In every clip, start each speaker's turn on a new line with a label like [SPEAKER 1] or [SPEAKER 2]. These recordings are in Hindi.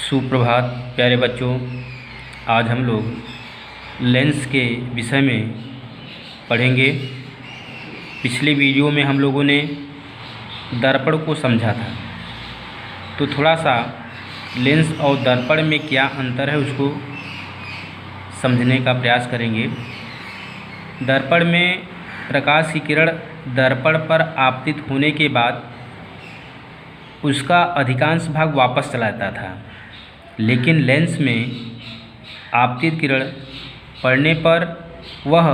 [SPEAKER 1] सुप्रभात प्यारे बच्चों। आज हम लोग लेंस के विषय में पढ़ेंगे। पिछले वीडियो में हम लोगों ने दर्पण को समझा था, तो थोड़ा सा लेंस और दर्पण में क्या अंतर है उसको समझने का प्रयास करेंगे। दर्पण में प्रकाश की किरण दर्पण पर आपतित होने के बाद उसका अधिकांश भाग वापस चला जाता था, लेकिन लेंस में आपतित किरण पड़ने पर वह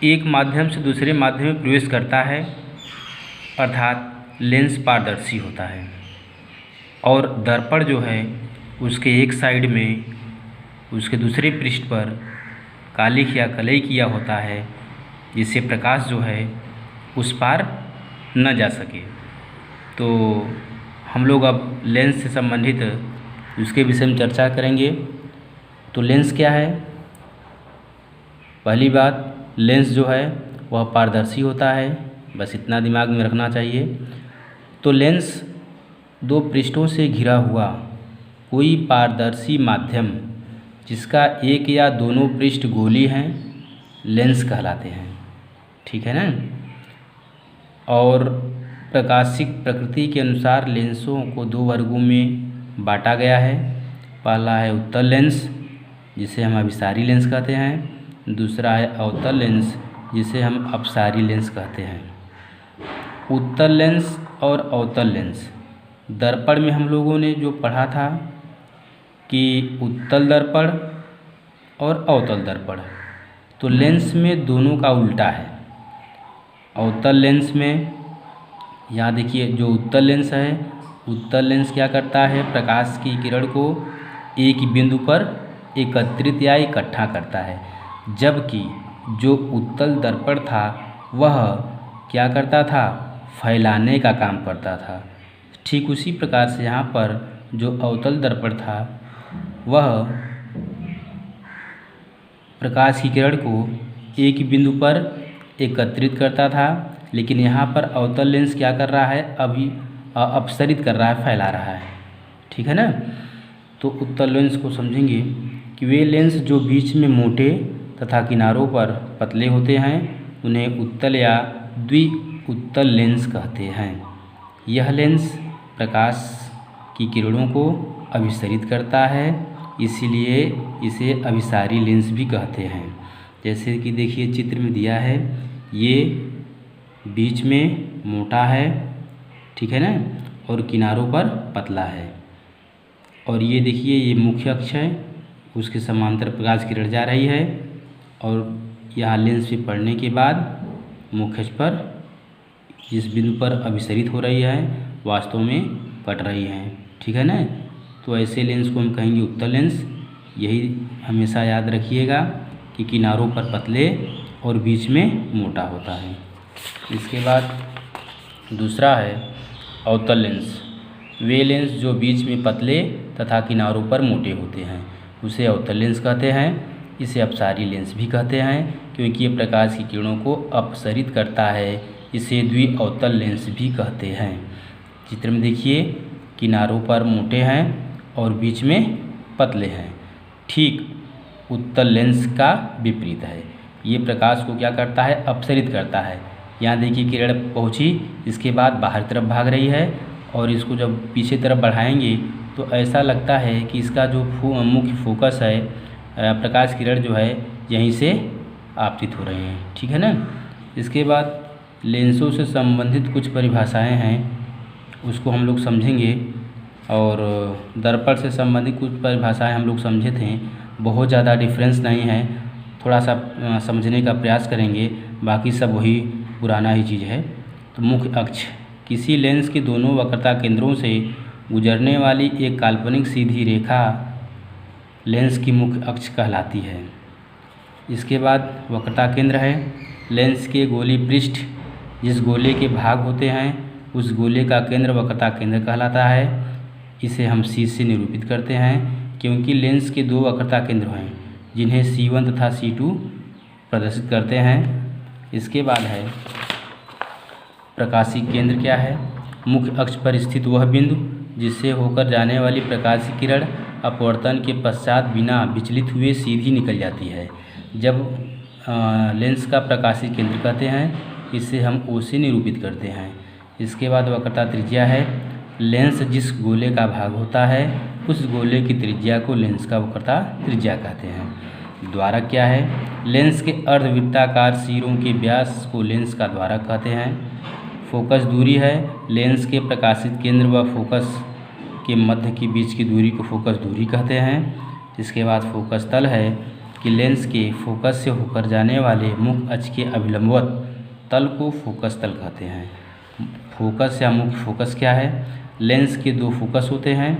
[SPEAKER 1] एक माध्यम से दूसरे माध्यम में प्रवेश करता है, अर्थात लेंस पारदर्शी होता है। और दर्पण जो है उसके एक साइड में उसके दूसरे पृष्ठ पर कालिख या कलई किया होता है, जिससे प्रकाश जो है उस पार न जा सके। तो हम लोग अब लेंस से संबंधित उसके विषय में चर्चा करेंगे। तो लेंस क्या है? पहली बात, लेंस जो है वह पारदर्शी होता है, बस इतना दिमाग में रखना चाहिए। तो लेंस दो पृष्ठों से घिरा हुआ कोई पारदर्शी माध्यम जिसका एक या दोनों पृष्ठ गोली हैं, लेंस कहलाते हैं। ठीक है ना? और प्रकाशिक प्रकृति के अनुसार लेंसों को दो वर्गों में बांटा गया है। पहला है उत्तल लेंस, जिसे हम अभिसारी लेंस कहते हैं। दूसरा है अवतल लेंस, जिसे हम अपसारी लेंस कहते हैं। उत्तल लेंस और अवतल लेंस, दर्पण में हम लोगों ने जो पढ़ा था कि उत्तल दर्पण और अवतल दर्पण, तो लेंस में दोनों का उल्टा है। अवतल लेंस में यहाँ देखिए, जो उत्तल लेंस है, उत्तल लेंस क्या करता है? प्रकाश की किरण को एक बिंदु पर एकत्रित या इकट्ठा करता है, जबकि जो उत्तल दर्पण था वह क्या करता था? फैलाने का काम करता था। ठीक उसी प्रकार से यहाँ पर जो अवतल दर्पण था वह प्रकाश की किरण को एक बिंदु पर एकत्रित करता था, लेकिन यहाँ पर अवतल लेंस क्या कर रहा है? अभी अपसरित कर रहा है, फैला रहा है। ठीक है ना? तो उत्तल लेंस को समझेंगे कि वे लेंस जो बीच में मोटे तथा किनारों पर पतले होते हैं उन्हें उत्तल या द्वि-उत्तल लेंस कहते हैं। यह लेंस प्रकाश की किरणों को अभिसरित करता है, इसीलिए इसे अभिसारी लेंस भी कहते हैं। जैसे कि देखिए चित्र में दिया है, ये बीच में मोटा है, ठीक है ना, और किनारों पर पतला है। और ये देखिए, ये मुख्य अक्ष है, उसके समांतर प्रकाश किरण जा रही है और यहाँ लेंस पे पड़ने के बाद मुख्य अक्ष पर जिस बिंदु पर अभिसरित हो रही है वास्तव में कट रही है। ठीक है ना? तो ऐसे लेंस को हम कहेंगे उत्तल लेंस। यही हमेशा याद रखिएगा कि किनारों पर पतले और बीच में मोटा होता है। इसके बाद दूसरा है अवतल लेंस। वे लेंस जो बीच में पतले तथा किनारों पर मोटे होते हैं उसे अवतल लेंस कहते हैं। इसे अपसारी लेंस भी कहते हैं, क्योंकि ये प्रकाश की किरणों को अपसरित करता है। इसे द्वि-अवतल लेंस भी कहते हैं। चित्र में देखिए, किनारों पर मोटे हैं और बीच में पतले हैं। ठीक उत्तल लेंस का विपरीत है। ये प्रकाश को क्या करता है? अपसरित करता है। यहाँ देखिए किरण पहुँची, इसके बाद बाहर तरफ भाग रही है, और इसको जब पीछे तरफ बढ़ाएंगे तो ऐसा लगता है कि इसका जो मुख्य फोकस है, प्रकाश किरण जो है यहीं से आपतित हो रही हैं। ठीक है ना? इसके बाद लेंसों से संबंधित कुछ परिभाषाएं हैं, उसको हम लोग समझेंगे। और दर्पण से संबंधित कुछ परिभाषाएं हम लोग समझे थे, बहुत ज़्यादा डिफरेंस नहीं है, थोड़ा सा समझने का प्रयास करेंगे, बाकी सब वही पुराना ही चीज़ है। तो मुख्य अक्ष, किसी लेंस के दोनों वक्रता केंद्रों से गुजरने वाली एक काल्पनिक सीधी रेखा लेंस की मुख्य अक्ष कहलाती है। इसके बाद वक्रता केंद्र है। लेंस के गोली पृष्ठ, जिस गोले के भाग होते हैं उस गोले का केंद्र वक्रता केंद्र कहलाता है। इसे हम C से निरूपित करते हैं, क्योंकि लेंस के दो वक्रता केंद्र हैं जिन्हें C1 तथा C2 प्रदर्शित करते हैं। इसके बाद है प्रकाशिक केंद्र। क्या है? मुख्य अक्ष पर स्थित वह बिंदु जिससे होकर जाने वाली प्रकाश की किरण अपवर्तन के पश्चात बिना विचलित हुए सीधी निकल जाती है। जब लेंस का प्रकाशीय केंद्र कहते हैं, इसे हम O से निरूपित करते हैं। इसके बाद वक्रता त्रिज्या है। लेंस जिस गोले का भाग होता है उस गोले की त्रिज्या को लेंस का वक्रता त्रिज्या कहते हैं। द्वारक क्या है? लेंस के अर्धवृत्ताकार सिरों के व्यास को लेंस का द्वारक कहते हैं। फोकस दूरी है। लेंस के प्रकाशित केंद्र व फोकस के मध्य के बीच की दूरी को फोकस दूरी कहते हैं। इसके बाद फोकस तल है कि लेंस के फोकस से होकर जाने वाले मुख्य अक्ष के अभिलंबवत तल को फोकस तल कहते हैं। फोकस या मुख्य फोकस क्या है? लेंस के दो फोकस होते हैं,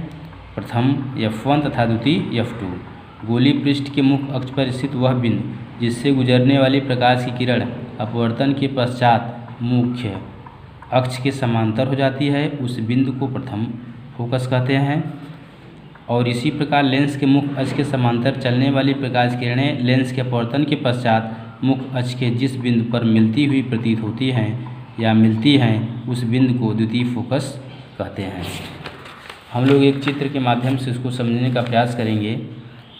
[SPEAKER 1] प्रथम F1 तथा द्वितीय F2। गोली पृष्ठ के मुख्य अक्ष पर स्थित वह बिंदु जिससे गुजरने वाली प्रकाश की किरण अपवर्तन के पश्चात मुख्य अक्ष के समांतर हो जाती है, उस बिंदु को प्रथम फोकस कहते हैं। और इसी प्रकार लेंस के मुख्य अक्ष के समांतर चलने वाली प्रकाश किरणें लेंस के अपवर्तन के पश्चात मुख्य अक्ष के जिस बिंदु पर मिलती हुई प्रतीत होती हैं या मिलती हैं, उस बिंदु को द्वितीय फोकस कहते हैं। हम लोग एक चित्र के माध्यम से इसको समझने का प्रयास करेंगे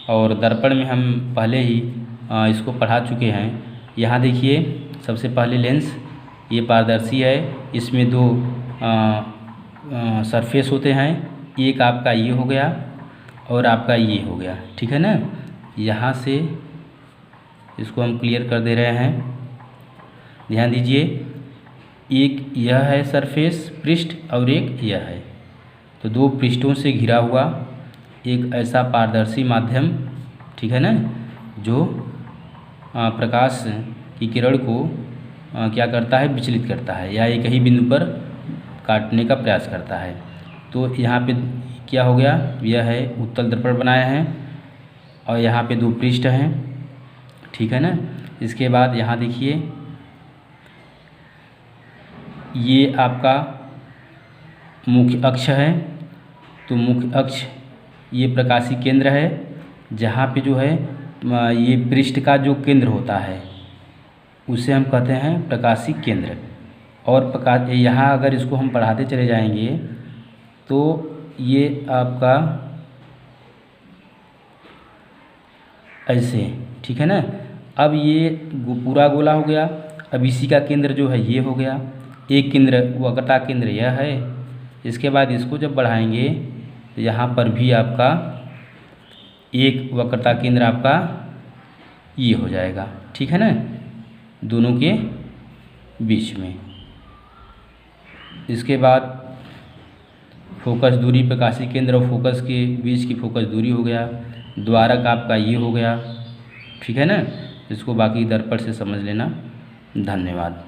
[SPEAKER 1] और दर्पण में हम पहले ही इसको पढ़ा चुके हैं। यहाँ देखिए, सबसे पहले लेंस ये पारदर्शी है, इसमें दो सरफेस होते हैं, एक आपका ये हो गया और आपका ये हो गया, ठीक है ना। यहाँ से इसको हम क्लियर कर दे रहे हैं। ध्यान दीजिए, एक यह है सरफेस पृष्ठ और एक यह है, तो दो पृष्ठों से घिरा हुआ एक ऐसा पारदर्शी माध्यम, ठीक है ना, जो प्रकाश की किरण को क्या करता है? विचलित करता है या एक ही बिंदु पर काटने का प्रयास करता है। तो यहाँ पे क्या हो गया? यह है उत्तल दर्पण बनाया है और यहाँ पे दो पृष्ठ हैं, ठीक है ना। इसके बाद यहाँ देखिए, ये आपका मुख्य अक्ष है, तो मुख्य अक्ष ये प्रकाशीय केंद्र है, जहाँ पे जो है ये पृष्ठ का जो केंद्र होता है उसे हम कहते हैं प्रकाशीय केंद्र। और यहाँ अगर इसको हम बढ़ाते चले जाएंगे तो ये आपका ऐसे, ठीक है ना। अब ये पूरा गोला हो गया। अब इसी का केंद्र जो है ये हो गया, एक केंद्र वक्रता केंद्र यह है। इसके बाद इसको जब बढ़ाएंगे तो यहाँ पर भी आपका एक वक्रता केंद्र आपका ये हो जाएगा, ठीक है ना, दोनों के बीच में। इसके बाद फोकस दूरी, प्रकाशीय केंद्र और फोकस के बीच की फोकस दूरी हो गया। द्वारक आपका ये हो गया, ठीक है ना। इसको बाकी दर्पण से समझ लेना। धन्यवाद।